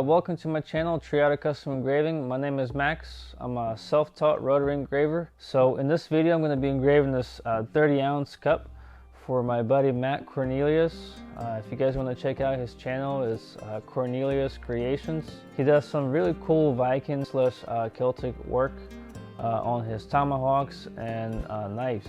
Welcome to my channel, Triado Custom Engraving. My name is Max. I'm a self-taught rotary engraver. So in this video, I'm going to be engraving this 30-ounce cup for my buddy Matt Cornelius. If you guys want to check out his channel, it's Cornelius Creations. He does some really cool Viking / Celtic work on his tomahawks and knives.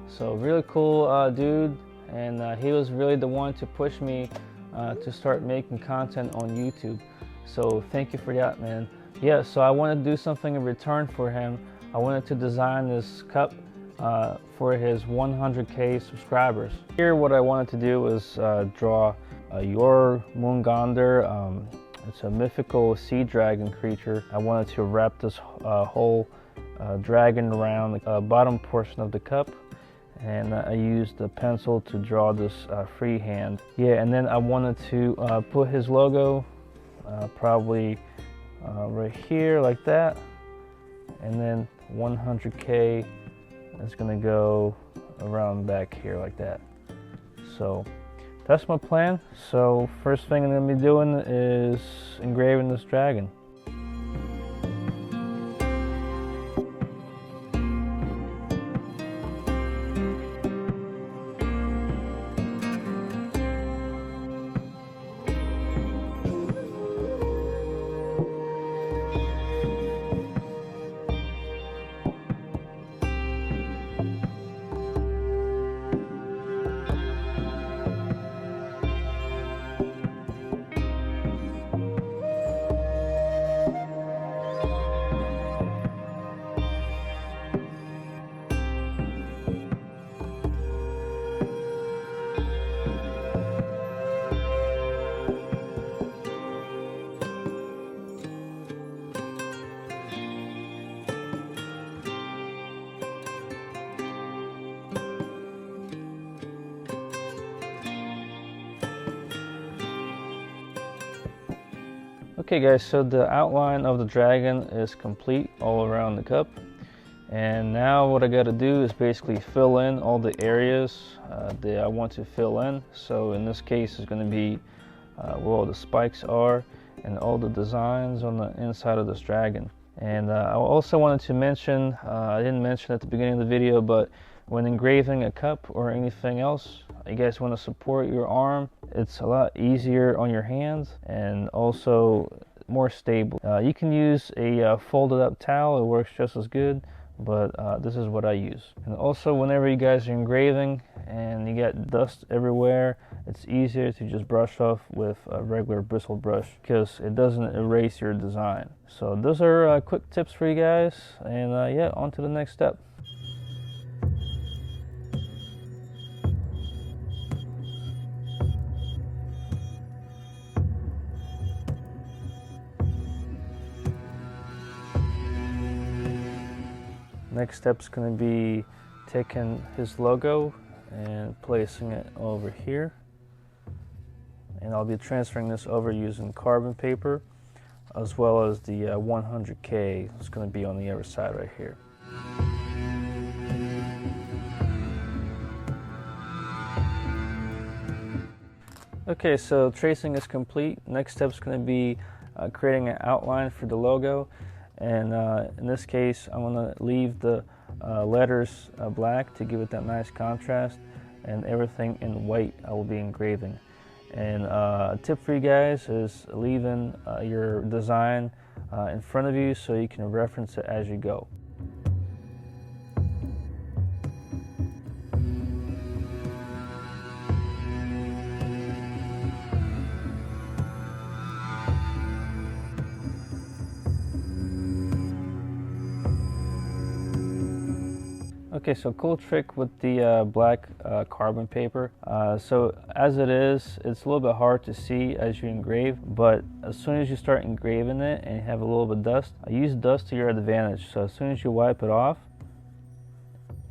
So really cool dude, and he was really the one to push me to start making content on YouTube. So thank you for that, man. Yeah, so I wanted to do something in return for him. I wanted to design this cup for his 100K subscribers. Here what I wanted to do was draw Jormungandr. It's a mythical sea dragon creature. I wanted to wrap this whole dragon around the bottom portion of the cup, and I used a pencil to draw this freehand. Yeah, and then I wanted to put his logo probably right here like that, and then 100K is gonna go around back here like that. So that's my plan. So first thing I'm gonna be doing is engraving this dragon. Okay guys, so the outline of the dragon is complete all around the cup, and now what I got to do is basically fill in all the areas that I want to fill in. So in this case, it's going to be where all the spikes are and all the designs on the inside of this dragon. And I also wanted to mention, I didn't mention at the beginning of the video, but when engraving a cup or anything else, you guys want to support your arm. It's a lot easier on your hands and also more stable. You can use a folded up towel, it works just as good, but this is what I use. And also, whenever you guys are engraving and you get dust everywhere, it's easier to just brush off with a regular bristle brush because it doesn't erase your design. So those are quick tips for you guys, and yeah, on to the next step. Next step is going to be taking his logo and placing it over here, and I'll be transferring this over using carbon paper, as well as the 100K is going to be on the other side right here. Okay, so tracing is complete. Next step is going to be creating an outline for the logo. And in this case, I'm going to leave the letters black to give it that nice contrast, and everything in white I will be engraving. And a tip for you guys is leaving your design in front of you so you can reference it as you go. Okay, so cool trick with the black carbon paper. So as it is, it's a little bit hard to see as you engrave, but as soon as you start engraving it and you have a little bit of dust, use dust to your advantage. So as soon as you wipe it off,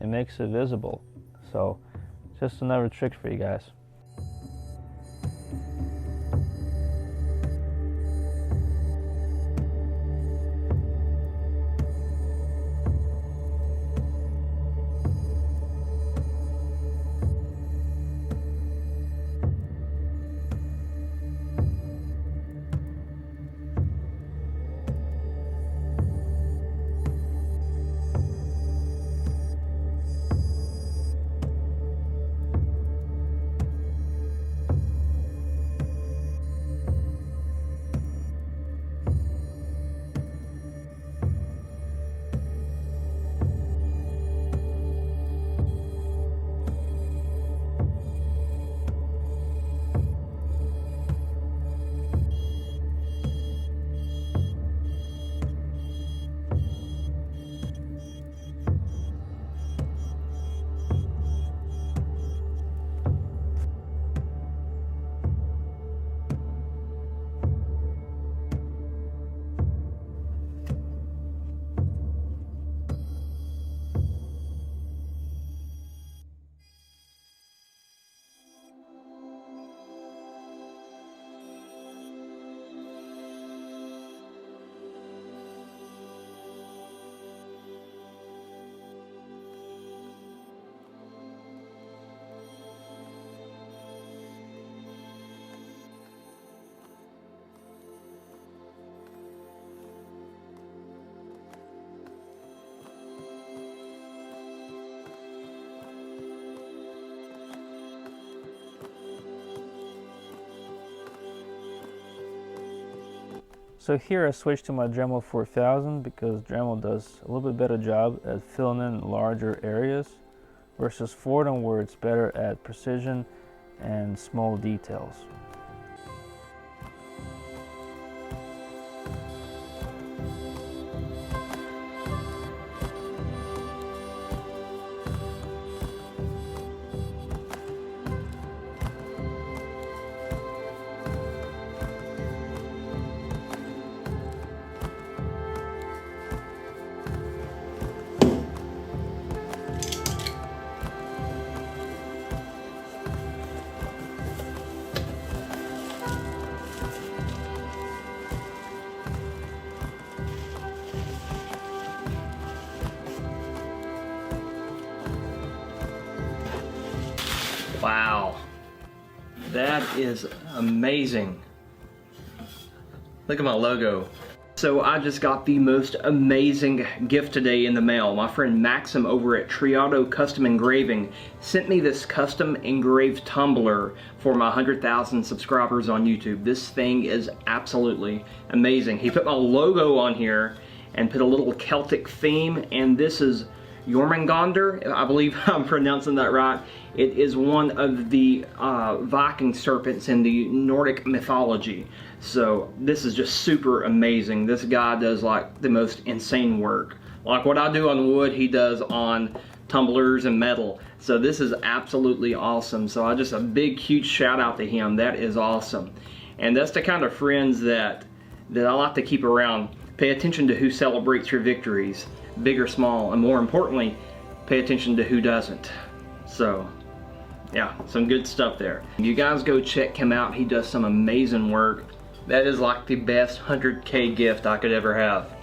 it makes it visible. So just another trick for you guys. So here I switched to my Dremel 4000 because Dremel does a little bit better job at filling in larger areas versus Fordham where it's better at precision and small details. Wow, that is amazing. Look at my logo. So I just got the most amazing gift today in the mail. My friend Maxim over at Triado Custom Engraving sent me this custom engraved tumbler for my 100,000 subscribers on YouTube. This thing is absolutely amazing. He put my logo on here and put a little Celtic theme, and this is Jormungandr, I believe I'm pronouncing that right. It is one of the Viking serpents in the Nordic mythology. So this is just super amazing. This guy does like the most insane work. Like what I do on wood, he does on tumblers and metal. So this is absolutely awesome. So just a big, huge shout out to him. That is awesome. And that's the kind of friends that I like to keep around. Pay attention to who celebrates your victories, big or small, and more importantly, pay attention to who doesn't. So, yeah, some good stuff there. You guys go check him out. He does some amazing work. That is like the best 100K gift I could ever have.